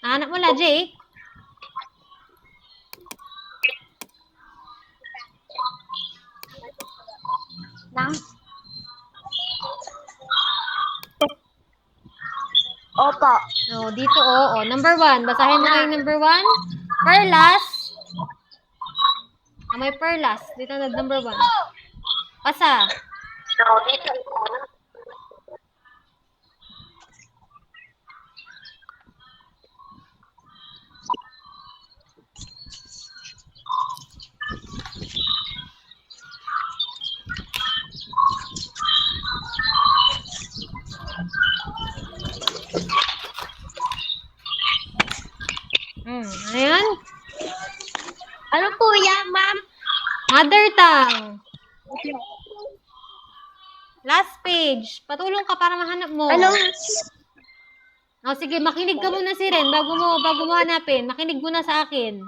Nahanap mo la, Jake? Opo. No, dito number 1. Basahin mo yung number 1. Perlas. May perlas. Dito na number 1. Pasa. No, dito. Ano yan? Ano po yan, ma'am? Mother tongue. Last page. Patulong ka para mahanap mo. Ano? Sige, makinig ka muna si Ren bago mo hanapin. Makinig muna sa akin.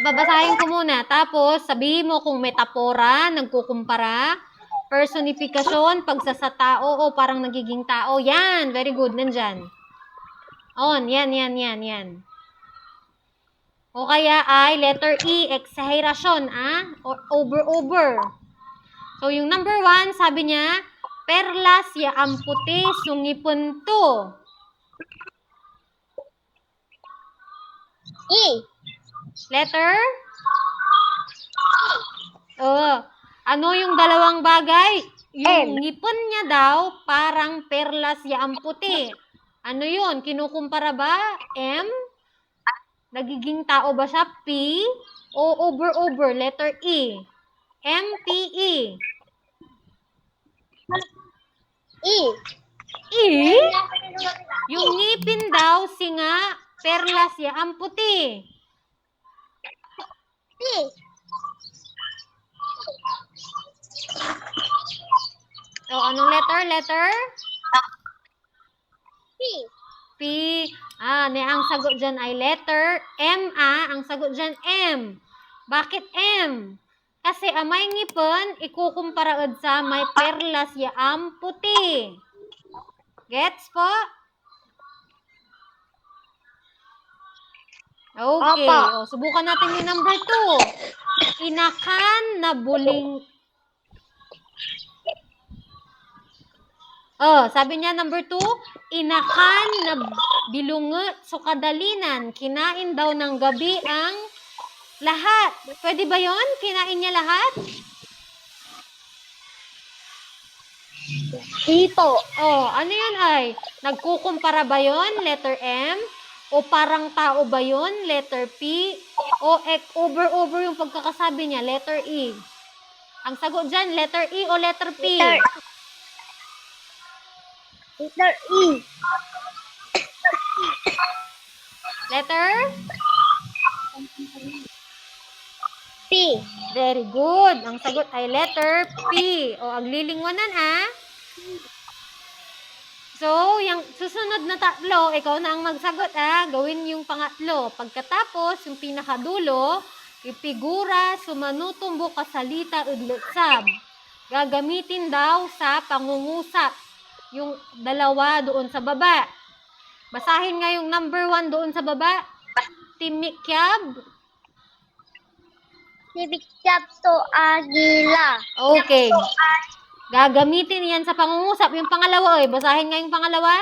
Babasahin ko muna. Tapos, sabihin mo kung metapora, nagkukumpara, personifikasyon, pagsasatao, o parang nagiging tao. Yan. Very good. Nandyan. Yan. O kaya ay letter E, exaggeration, or over. So, yung number 1, sabi niya, perlas ya amputi sungipon to. E. Letter? Ano yung dalawang bagay? Yung ngipon niya daw, parang perlas ya amputi. Ano yun? Kinukumpara ba? M? Nagiging tao ba siya? P? O over? Letter E. M-P-E. E. E? Yung ngipin daw, singa, perlas ya amputi. E. Anong letter? P. P. Ang sagot dyan ay letter M. Ang sagot dyan M. Bakit M? Kasi may ngipon, ikukumparaod sa may perlas yaam puti. Gets po? Okay. Subukan natin yung number 2. Inakan na buling... sabi niya number 2, inakan na bilungot so kadalinan, kinain daw ng gabi ang lahat. Pwede ba yon? Kinain niya lahat? Dito. Ano yun ay? Nagkukumpara ba yon? Letter M? O parang tao ba yon? Letter P? O over yung pagkakasabi niya? Letter E? Ang sagot dyan, letter E o letter P? Letter E. Letter? P. Very good. Ang sagot ay letter P. Ang lilingwanan So, yung susunod na tatlo, ikaw na ang magsagot Gawin yung pangatlo. Pagkatapos, yung pinakadulo, ipigura, sumanutumbo, kasalita, udlotsab. Gagamitin daw sa pangungusap. Yung dalawa doon sa baba. Basahin nga yung number 1 doon sa baba. Timikyab. Timikyab to agila. Okay. Gagamitin yan sa pangungusap. Yung pangalawa, basahin nga yung pangalawa.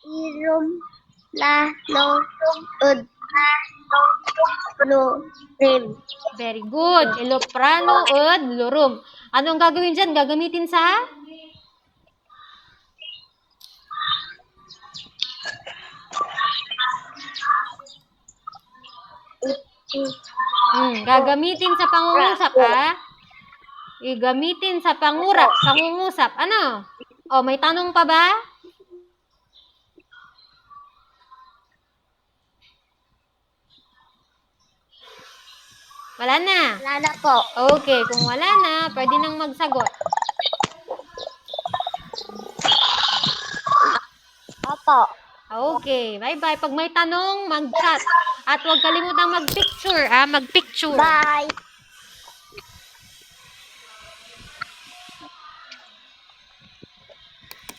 Irum la lo ud lo rim. Very good. Eloprano ud lurum. Anong gagawin dyan? Gagamitin sa? Gagamitin sa pangungusap, Igamitin sa pangungusap. Ano? May tanong pa ba? Wala na? Wala na po. Okay, kung wala na, pwede nang magsagot. Opo. Okay, bye-bye. Pag may tanong, mag-chat. At huwag kalimutang mag-picture, Mag-picture. Bye.